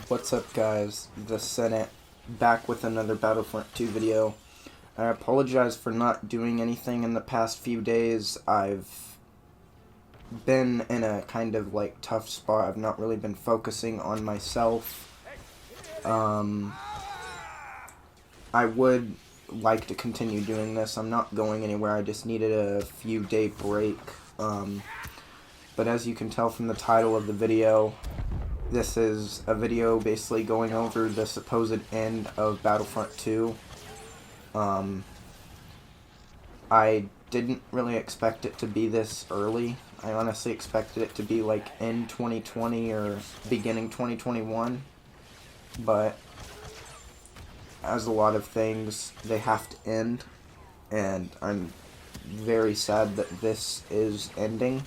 What's up, guys? The Senate back with another Battlefront 2 video. I apologize for not doing anything in the past few days. I've been in a kind of tough spot. I've not really been focusing on myself. I would like to continue doing this. I'm not going anywhere. I just needed a few day break. But as you can tell from the title of the video, this is a video basically going over the supposed end of Battlefront 2. I didn't really expect it to be this early. I honestly expected it to be in 2020 or beginning 2021. But as a lot of things, they have to end. And I'm very sad that this is ending,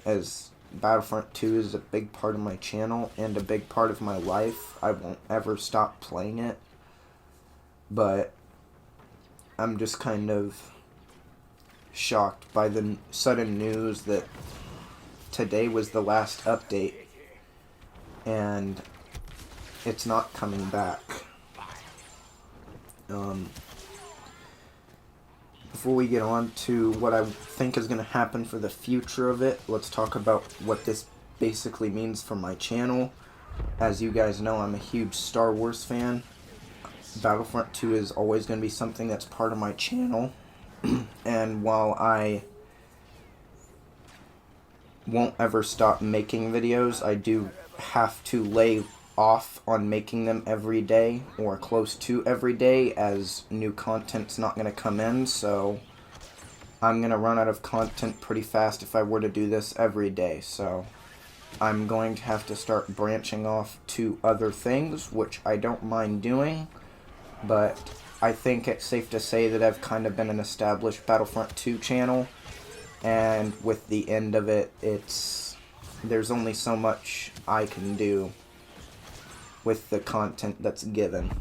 as Battlefront 2 is a big part of my channel and a big part of my life. I won't ever stop playing it. But I'm just kind of shocked by the sudden news that today was the last update and it's not coming back. Before we get on to what I think is going to happen for the future of it, let's talk about what this basically means for my channel. As you guys know, I'm a huge Star Wars fan. Battlefront 2 is always going to be something that's part of my channel. And while I won't ever stop making videos, I do have to lay off on making them every day, or close to every day, as new content's not going to come in, so I'm going to run out of content pretty fast if I were to do this every day. So I'm going to have to start branching off to other things, which I don't mind doing, but I think it's safe to say that I've kind of been an established Battlefront 2 channel, and with the end of it, there's only so much I can do with the content that's given.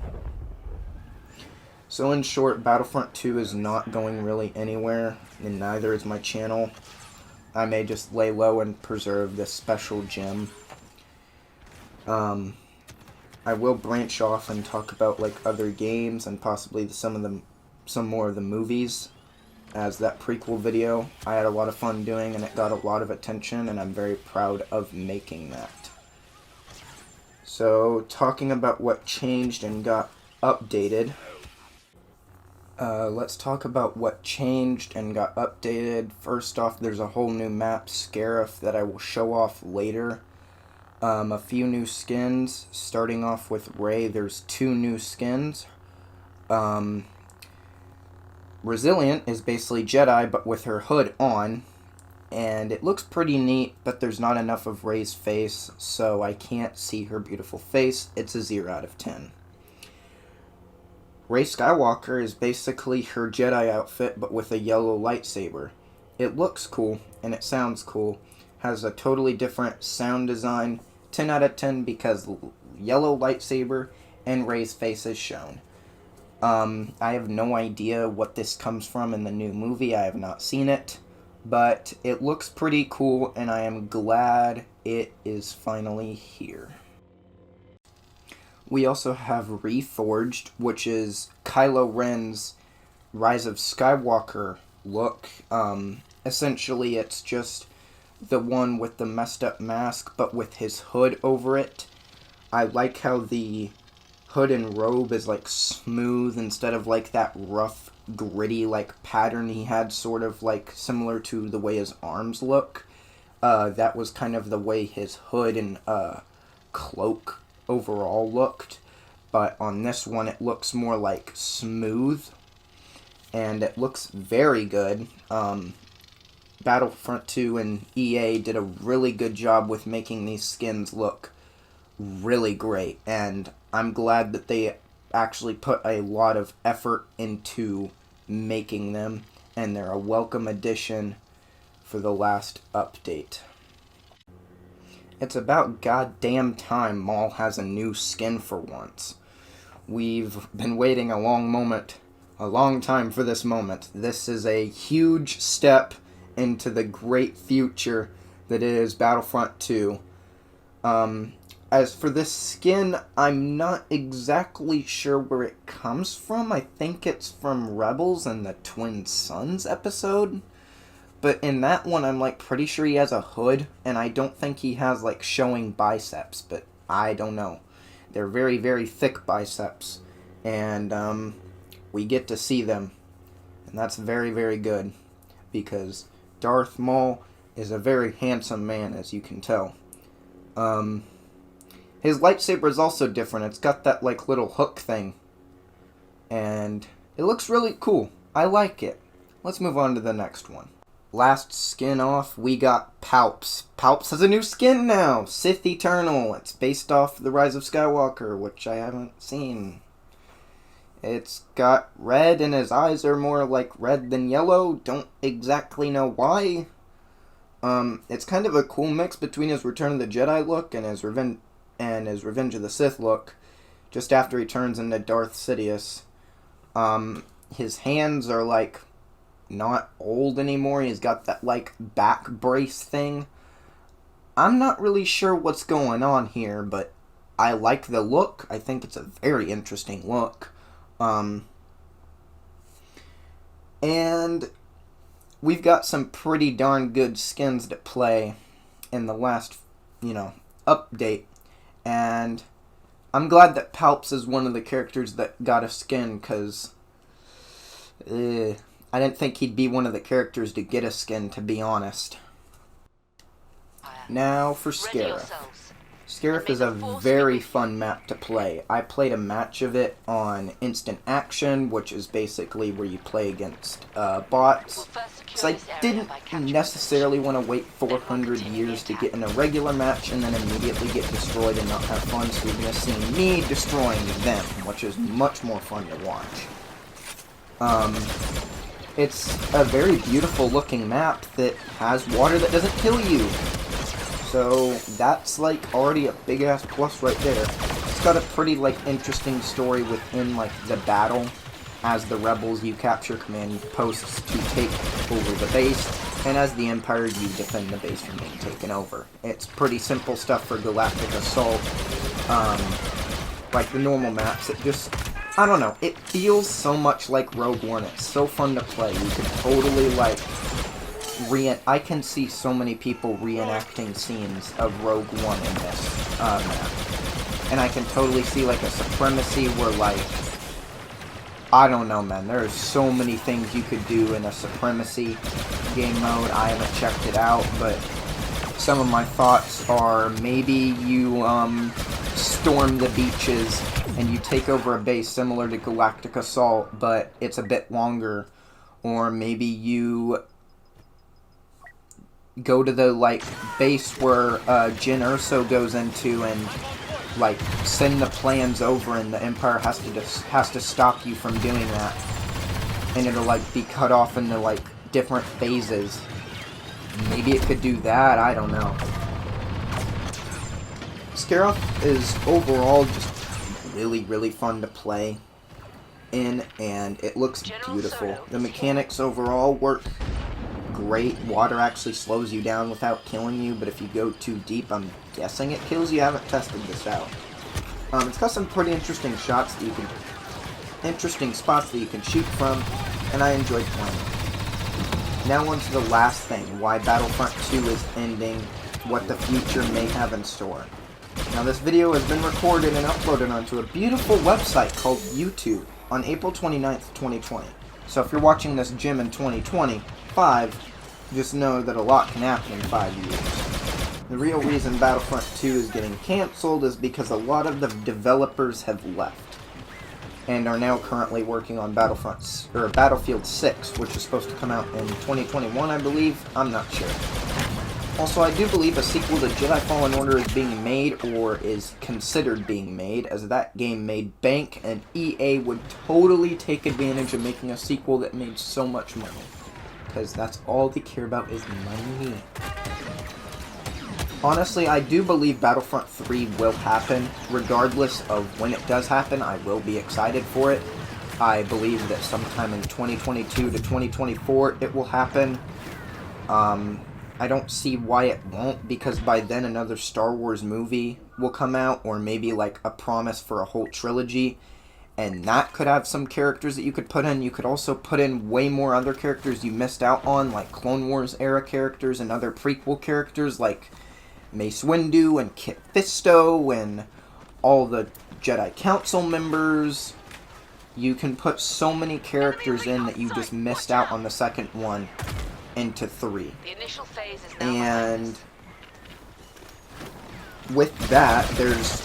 So in short, Battlefront 2 is not going really anywhere, and neither is my channel. I may just lay low and preserve this special gem. I will branch off and talk about other games and possibly some more of the movies, as that prequel video I had a lot of fun doing and it got a lot of attention, and I'm very proud of making that. So, talking about what changed and got updated, let's talk about what changed and got updated. First off, there's a whole new map, Scarif, that I will show off later. A few new skins, starting off with Rey. There's 2 new skins. Resilient is basically Jedi, but with her hood on. And it looks pretty neat, but there's not enough of Rey's face, so I can't see her beautiful face. It's a 0 out of 10. Rey Skywalker is basically her Jedi outfit, but with a yellow lightsaber. It looks cool, and it sounds cool. Has a totally different sound design. 10 out of 10 because yellow lightsaber and Rey's face is shown. I have no idea what this comes from in the new movie. I have not seen it. But it looks pretty cool, and I am glad it is finally here. We also have Reforged, which is Kylo Ren's Rise of Skywalker look. Essentially, it's just the one with the messed up mask, but with his hood over it. I like how the hood and robe is smooth instead of that rough, gritty pattern he had, sort of similar to the way his arms look. That was kind of the way his hood and cloak overall looked, but on this one it looks more smooth, and it looks very good. Battlefront 2 and EA did a really good job with making these skins look really great, and I'm glad that they actually put a lot of effort into making them, and they're a welcome addition for the last update. It's about goddamn time Maul has a new skin for once. We've been waiting a long time for this moment. This is a huge step into the great future that is Battlefront 2. as for this skin, I'm not exactly sure where it comes from. I think it's from Rebels and the Twin Suns episode. But in that one, I'm, like, pretty sure he has a hood, and I don't think he has, like, showing biceps, but I don't know. They're very, very thick biceps, and, we get to see them, and that's very, very good, because Darth Maul is a very handsome man, as you can tell. His lightsaber is also different. It's got that, like, little hook thing, and it looks really cool. I like it. Let's move on to the next one. Last skin off, we got Palps. Palps has a new skin now, Sith Eternal. It's based off The Rise of Skywalker, which I haven't seen. It's got red, and his eyes are more like red than yellow. Don't exactly know why. It's kind of a cool mix between his Return of the Jedi look and his Revenge of the Sith look, just after he turns into Darth Sidious. His hands are, like, not old anymore. He's got that, like, back brace thing. I'm not really sure what's going on here, but I like the look. I think it's a very interesting look. And we've got some pretty darn good skins to play in the last, update. And I'm glad that Palps is one of the characters that got a skin, because I didn't think he'd be one of the characters to get a skin, to be honest. Now for Scarif. Scarif is a very fun map to play. I played a match of it on Instant Action, which is basically where you play against bots. Because I didn't necessarily want to wait 400 years to get in a regular match and then immediately get destroyed and not have fun, so you're going to see me destroying them, which is much more fun to watch. It's a very beautiful looking map that has water that doesn't kill you. So that's, like, already a big ass plus right there. It's got a pretty, like, interesting story within, like, the battle. As the rebels, you capture command posts to take over the base, and as the Empire, you defend the base from being taken over. It's pretty simple stuff for Galactic Assault. Like the normal maps, it just, I don't know, it feels so much like Rogue One. It's so fun to play. You could totally, like, I can see so many people reenacting scenes of Rogue One in this map. And I can totally see, like, a Supremacy where, like, I don't know, man. There are so many things you could do in a Supremacy game mode. I haven't checked it out, but some of my thoughts are maybe you storm the beaches and you take over a base similar to Galactic Assault, but it's a bit longer. Or maybe you go to the, like, base where Jyn Erso goes into and, like, send the plans over, and the Empire has to stop you from doing that, and it'll, like, be cut off into, like, different phases. Maybe it could do that, I don't know. Scarif is overall just really, really fun to play in, and it looks beautiful. The mechanics overall work great. Water actually slows you down without killing you, but if you go too deep, I'm guessing it kills you. I haven't tested this out. It's got some pretty interesting spots that you can shoot from, and I enjoyed playing it. Now on to the last thing, why Battlefront 2 is ending, what the future may have in store. Now this video has been recorded and uploaded onto a beautiful website called YouTube on April 29th, 2020. So if you're watching this gym in 2025, just know that a lot can happen in 5 years. The real reason Battlefront 2 is getting cancelled is because a lot of the developers have left and are now currently working on Battlefield 6, which is supposed to come out in 2021, I believe. I'm not sure. Also, I do believe a sequel to Jedi Fallen Order is being made, or is considered being made, as that game made bank, and EA would totally take advantage of making a sequel that made so much money. Because that's all they care about is money. Honestly, I do believe Battlefront 3 will happen. Regardless of when it does happen, I will be excited for it. I believe that sometime in 2022 to 2024 it will happen. I don't see why it won't, because by then another Star Wars movie will come out, or maybe like a promise for a whole trilogy, and that could have some characters that you could put in. You could also put in way more other characters you missed out on, like Clone Wars era characters and other prequel characters like Mace Windu and Kit Fisto and all the Jedi Council members. You can put so many characters in that you just missed out on the second one into 3. And with that, there's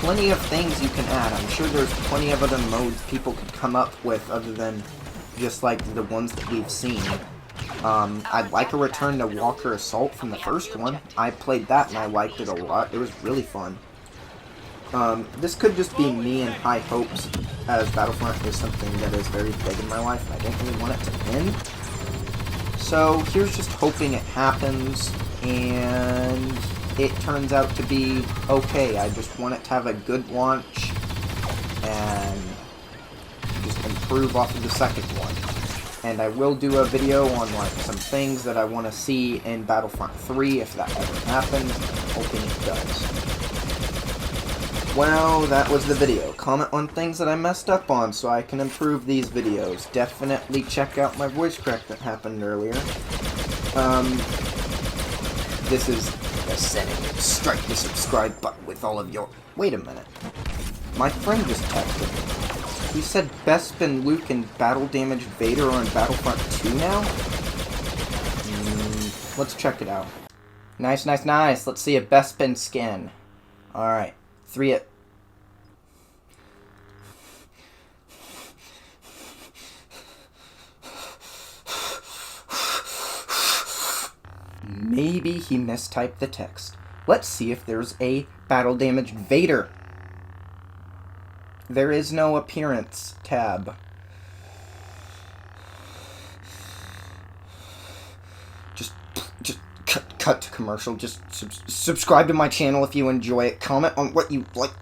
plenty of things you can add. I'm sure there's plenty of other modes people could come up with other than just like the ones that we've seen. I'd like a return to Walker Assault from the first one. I played that and I liked it a lot. It was really fun. This could just be me and high hopes, as Battlefront is something that is very big in my life and I don't really want it to end. So here's just hoping it happens and it turns out to be okay. I just want it to have a good launch and just improve off of the second one. And I will do a video on like some things that I want to see in Battlefront 3 if that ever happens. Hoping it does. Well, that was the video. Comment on things that I messed up on so I can improve these videos. Definitely check out my voice crack that happened earlier. This is the setting. Strike the subscribe button with all of your... Wait a minute. My friend just texted me. He said Bespin, Luke, and Battle Damage Vader are in Battlefront 2 now? Let's check it out. Nice, nice, nice. Let's see a Bespin skin. Alright. 3 it. Maybe he mistyped the text. Let's see if there's a Battle Damage Vader. There is no appearance tab. Just cut to commercial. Just subscribe to my channel if you enjoy it. Comment on what you like.